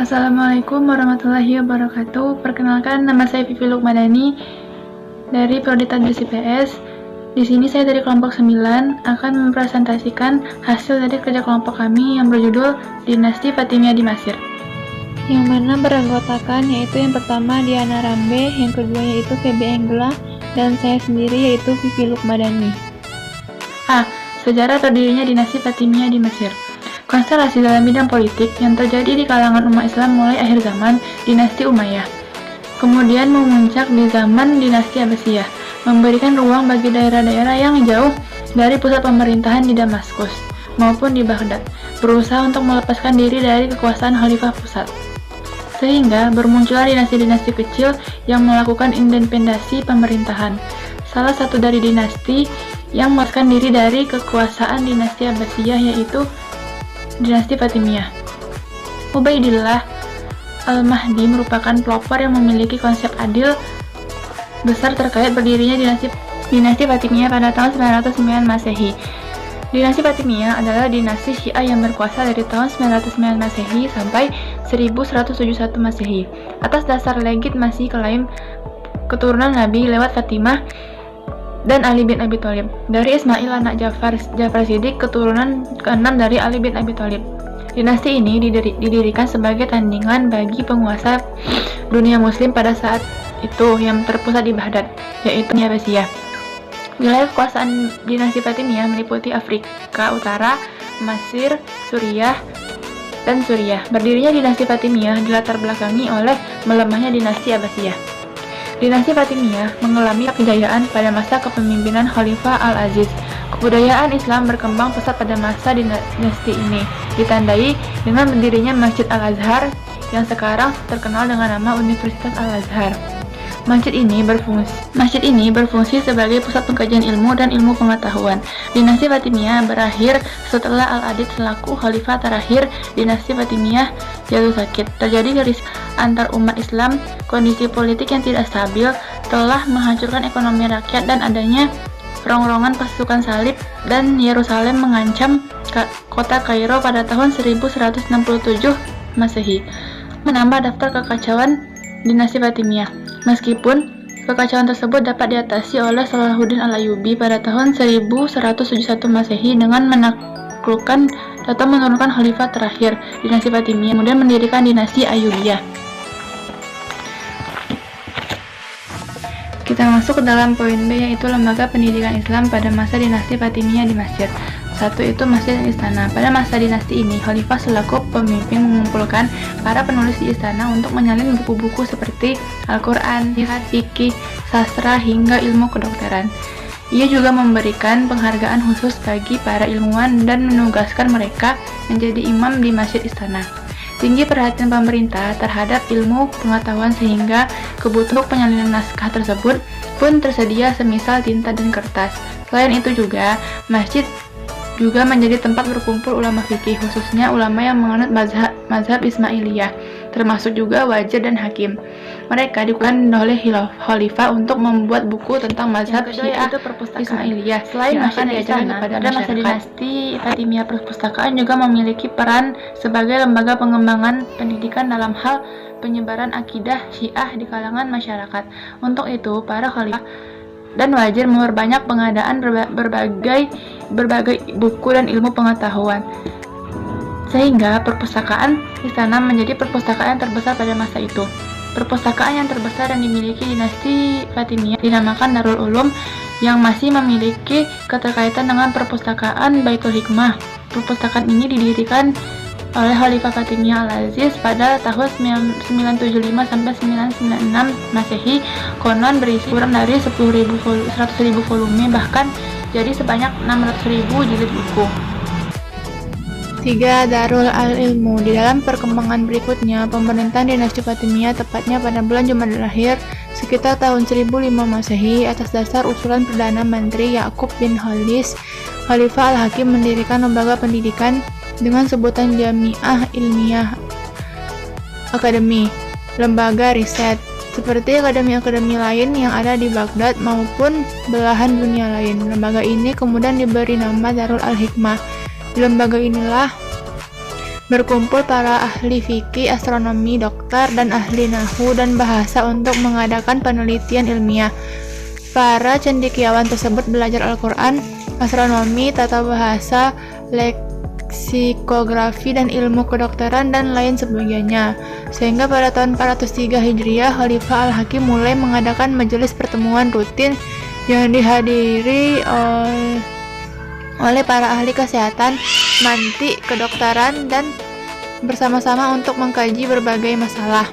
Assalamualaikum warahmatullahi wabarakatuh. Perkenalkan, nama saya Vivi Lukmadani dari Prodi Tadris IPS. Di sini saya dari kelompok 9 akan mempresentasikan hasil dari kerja kelompok kami yang berjudul Dinasti Fatimiyah di Mesir. Yang mana beranggotakan yaitu yang pertama Diana Rambe, yang kedua yaitu Feby Enggela, dan saya sendiri yaitu Vivi Lukmadani. Sejarah terdirinya Dinasti Fatimiyah di Mesir. Konstelasi dalam bidang politik yang terjadi di kalangan umat Islam mulai akhir zaman Dinasti Umayyah, kemudian memuncak di zaman Dinasti Abbasiyah, memberikan ruang bagi daerah-daerah yang jauh dari pusat pemerintahan di Damaskus maupun di Baghdad, berusaha untuk melepaskan diri dari kekuasaan Khalifah pusat. Sehingga bermunculan dinasti-dinasti kecil yang melakukan independensi pemerintahan. Salah satu dari dinasti yang melepaskan diri dari kekuasaan Dinasti Abbasiyah yaitu Dinasti Fatimiyah. Ubaidillah Al-Mahdi merupakan pelopor yang memiliki konsep adil besar terkait berdirinya Dinasti Fatimiyah pada tahun 909 Masehi. Dinasti Fatimiyah adalah dinasti Syiah yang berkuasa dari tahun 909 Masehi sampai 1171 Masehi atas dasar legitimasi klaim keturunan Nabi lewat Fatimah dan Ali bin Abi Thalib. Dari Ismail anak Ja'far Shiddiq, keturunan ke-6 dari Ali bin Abi Thalib. Dinasti ini didirikan sebagai tandingan bagi penguasa dunia muslim pada saat itu yang terpusat di Baghdad, yaitu Abbasiyah. Wilayah kekuasaan dinasti Fatimiyah meliputi Afrika Utara, Mesir, Suriah, dan Suriah. Berdirinya dinasti Fatimiyah dilatar belakangi oleh melemahnya dinasti Abbasiyah. Dinasti Fatimiyah mengalami kejayaan pada masa kepemimpinan Khalifah Al-Aziz. Kebudayaan Islam berkembang pesat pada masa dinasti ini, ditandai dengan berdirinya Masjid Al-Azhar yang sekarang terkenal dengan nama Universitas Al-Azhar. Masjid ini berfungsi sebagai pusat pengkajian ilmu dan ilmu pengetahuan. Dinasti Fatimiyah berakhir setelah Al-Adid selaku khalifah terakhir dinasti Fatimiyah jatuh sakit. Terjadi krisis antar umat Islam, kondisi politik yang tidak stabil telah menghancurkan ekonomi rakyat, dan adanya rongrongan pasukan salib dan Yerusalem mengancam kota Kairo pada tahun 1167 Masehi, menambah daftar kekacauan dinasti Fatimiyah. Meskipun kekacauan tersebut dapat diatasi oleh Salahuddin Al-Ayyubi pada tahun 1171 Masehi dengan menaklukkan atau menurunkan khalifah terakhir dinasti Fatimiyah, kemudian mendirikan dinasti Ayyubiyah. Kita masuk ke dalam poin B, yaitu lembaga pendidikan Islam pada masa dinasti Fatimiyah di Mesir. Satu itu masjid dan istana. Pada masa dinasti ini, khalifah selaku pemimpin mengumpulkan para penulis di istana untuk menyalin buku-buku seperti Al-Quran, fikih, sastra, hingga ilmu kedokteran. Ia juga memberikan penghargaan khusus bagi para ilmuwan dan menugaskan mereka menjadi imam di masjid istana. Tinggi perhatian pemerintah terhadap ilmu pengetahuan sehingga kebutuhan penyalinan naskah tersebut pun tersedia semisal tinta dan kertas. Selain itu juga, masjid juga menjadi tempat berkumpul ulama fikih, khususnya ulama yang menganut mazhab Ismailiyah, termasuk juga wazir dan hakim. Mereka digunakan oleh khalifah untuk membuat buku tentang mazhab Syiah Ismailiyah. Selain masjid dan istana, pada masa dinasti Fatimiyah, perpustakaan juga memiliki peran sebagai lembaga pengembangan pendidikan dalam hal penyebaran akidah Syiah di kalangan masyarakat. Untuk itu, para khalifah dan wazir memperbanyak pengadaan berbagai buku dan ilmu pengetahuan, sehingga perpustakaan istana menjadi perpustakaan yang terbesar pada masa itu. Perpustakaan yang terbesar yang dimiliki dinasti Fatimiyah dinamakan Darul Ulum, yang masih memiliki keterkaitan dengan perpustakaan Baitul Hikmah. Perpustakaan ini didirikan oleh Khalifah Fatimiyah Al-Aziz pada tahun 975 sampai 996 Masehi. Konon berisi kurang dari 100.000 volume, bahkan jadi sebanyak 600.000 jilid buku. 3. Darul Al-Ilmu. Di dalam perkembangan berikutnya, pemerintahan dinasti Fatimiyah tepatnya pada bulan Jumadil Akhir sekitar tahun 1005 Masehi atas dasar usulan Perdana Menteri Ya'qub bin Khalis, Khalifah Al-Hakim mendirikan lembaga pendidikan dengan sebutan Jami'ah Ilmiah Akademi, lembaga riset, seperti akademi-akademi lain yang ada di Baghdad maupun belahan dunia lain. Lembaga ini kemudian diberi nama Darul Al-Hikmah. Di lembaga inilah berkumpul para ahli fikih, astronomi, dokter, dan ahli nahwu dan bahasa untuk mengadakan penelitian ilmiah. Para cendekiawan tersebut belajar Al-Quran, astronomi, tata bahasa, leksikografi, dan ilmu kedokteran, dan lain sebagainya. Sehingga pada tahun 403 Hijriah, Khalifah Al-Hakim mulai mengadakan majelis pertemuan rutin yang dihadiri oleh para ahli kesehatan, mantik, kedokteran, dan bersama-sama untuk mengkaji berbagai masalah.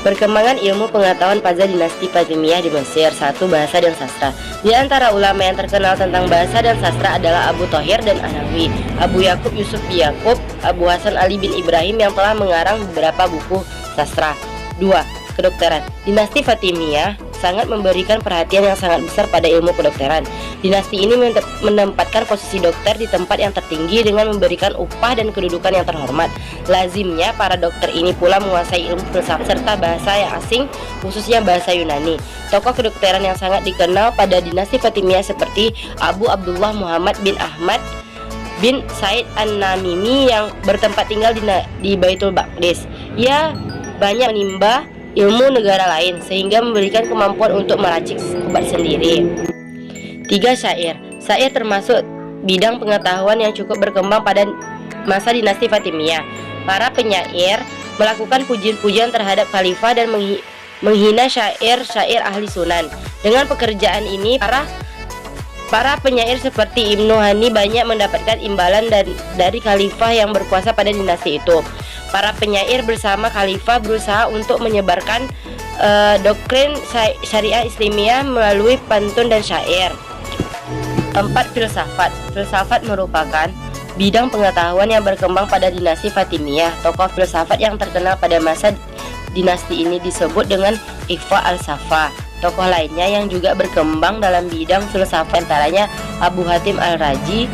Perkembangan ilmu pengetahuan pada dinasti Fatimiyah di Mesir. 1. Bahasa dan sastra. Di antara ulama yang terkenal tentang bahasa dan sastra adalah Abu Thohir dan Anawi, Abu Yakub Yusuf bin Yakub, Abu Hasan Ali bin Ibrahim yang telah mengarang beberapa buku sastra. 2. Kedokteran. Dinasti Fatimiyah sangat memberikan perhatian yang sangat besar pada ilmu kedokteran. Dinasti ini menempatkan posisi dokter di tempat yang tertinggi dengan memberikan upah dan kedudukan yang terhormat. Lazimnya para dokter ini pula menguasai ilmu filsafat serta bahasa yang asing, khususnya bahasa Yunani. Tokoh kedokteran yang sangat dikenal pada dinasti Fatimiyah seperti Abu Abdullah Muhammad bin Ahmad bin Said An-Namimi yang bertempat tinggal di Baitul Maqdis. Ia banyak menimba ilmu negara lain sehingga memberikan kemampuan untuk meracik obat sendiri. 3. Syair. Syair termasuk bidang pengetahuan yang cukup berkembang pada masa dinasti Fatimiyah. Para penyair melakukan pujian-pujian terhadap khalifah dan menghina syair-syair ahli sunan. Dengan pekerjaan ini para penyair seperti Ibnu Hani banyak mendapatkan imbalan dari khalifah yang berkuasa pada dinasti itu. Para penyair bersama khalifah berusaha untuk menyebarkan doktrin syariah Islamiyah melalui pantun dan syair. 4. Filsafat. Filsafat merupakan bidang pengetahuan yang berkembang pada dinasti Fatimiyah. Tokoh filsafat yang terkenal pada masa dinasti ini disebut dengan Iqbal al-Safa. Tokoh lainnya yang juga berkembang dalam bidang filsafat antaranya Abu Hatim al-Razi,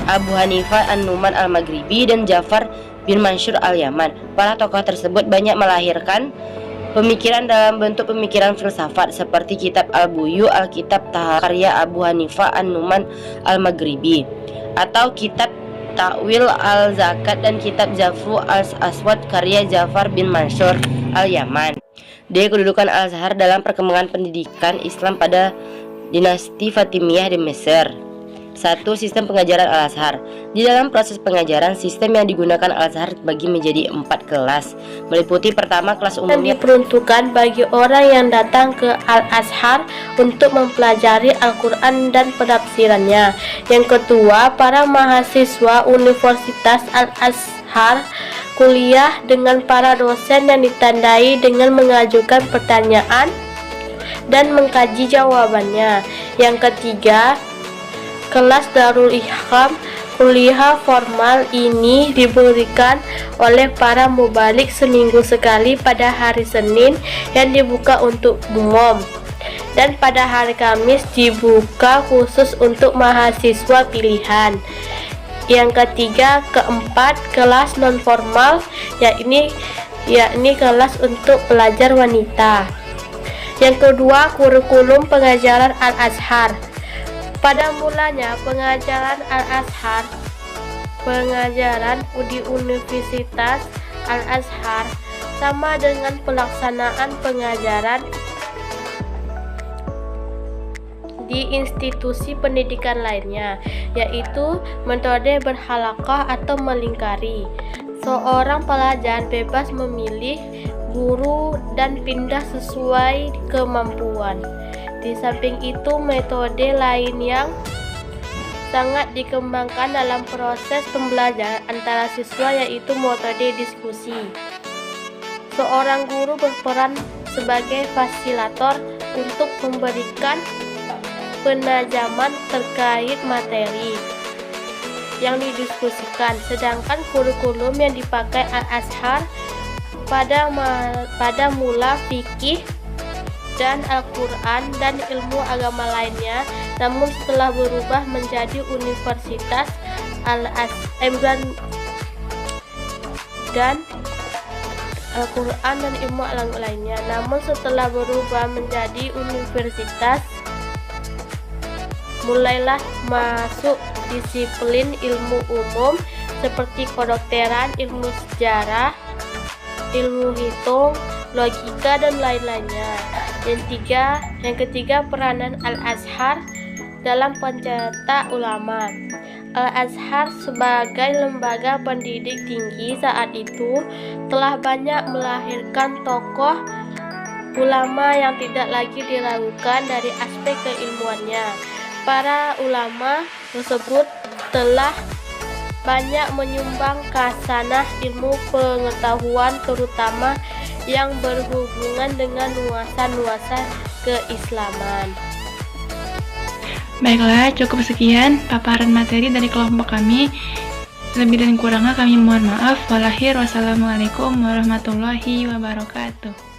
Abu Hanifah an-Numan al-Maghribi, dan Ja'far bin Mansur al-Yaman. Para tokoh tersebut banyak melahirkan pemikiran dalam bentuk pemikiran filsafat seperti kitab Al-Buyu, Alkitab karya Abu Hanifah an-Numan al-Maghribi, atau kitab Ta'wil al-Zakat dan kitab Jafru al-Aswad karya Ja'far bin Mansur al-Yaman. D. Kedudukan Al-Azhar dalam perkembangan pendidikan Islam pada dinasti Fatimiyah di Mesir. 1. Sistem pengajaran Al-Azhar. Di dalam proses pengajaran, sistem yang digunakan Al-Azhar dibagi menjadi 4 kelas, meliputi pertama kelas umumnya diperuntukkan bagi orang yang datang ke Al-Azhar untuk mempelajari Al-Quran dan penafsirannya. Yang kedua, para mahasiswa Universitas Al-Azhar kuliah dengan para dosen yang ditandai dengan mengajukan pertanyaan dan mengkaji jawabannya. Yang ketiga, kelas Darul Ihkam. Kuliah formal ini diberikan oleh para mubalik seminggu sekali pada hari Senin yang dibuka untuk umum, dan pada hari Kamis dibuka khusus untuk mahasiswa pilihan. Yang ketiga, keempat, kelas non formal yakni kelas untuk pelajar wanita. Yang kedua, kurikulum pengajaran Al-Azhar. Pada mulanya pengajaran Al-Azhar, pengajaran di Universitas Al-Azhar sama dengan pelaksanaan pengajaran di institusi pendidikan lainnya, yaitu metode berhalaqah atau melingkari. Seorang pelajar bebas memilih guru dan pindah sesuai kemampuan. Di samping itu, metode lain yang sangat dikembangkan dalam proses pembelajaran antara siswa yaitu metode diskusi. Seorang guru berperan sebagai fasilitator untuk memberikan penajaman terkait materi yang didiskusikan, sedangkan kurikulum yang dipakai Al-Azhar pada mula fikih dan Al-Quran dan ilmu agama lainnya, namun setelah berubah menjadi Universitas Al-Azhar dan Al-Quran dan ilmu agama lainnya. Namun setelah berubah menjadi universitas, mulailah masuk disiplin ilmu umum seperti kedokteran, ilmu sejarah, ilmu hitung, logika, dan lain-lainnya. Yang ketiga, peranan Al-Azhar dalam pencetak ulama. Al-Azhar sebagai lembaga pendidik tinggi saat itu telah banyak melahirkan tokoh ulama yang tidak lagi diragukan dari aspek keilmuannya. Para ulama tersebut telah banyak menyumbang khasanah ilmu pengetahuan, terutama yang berhubungan dengan nuansa-nuansa keislaman. Baiklah, cukup sekian paparan materi dari kelompok kami. Lebih dan kurangnya kami mohon maaf. Wassalamualaikum warahmatullahi wabarakatuh.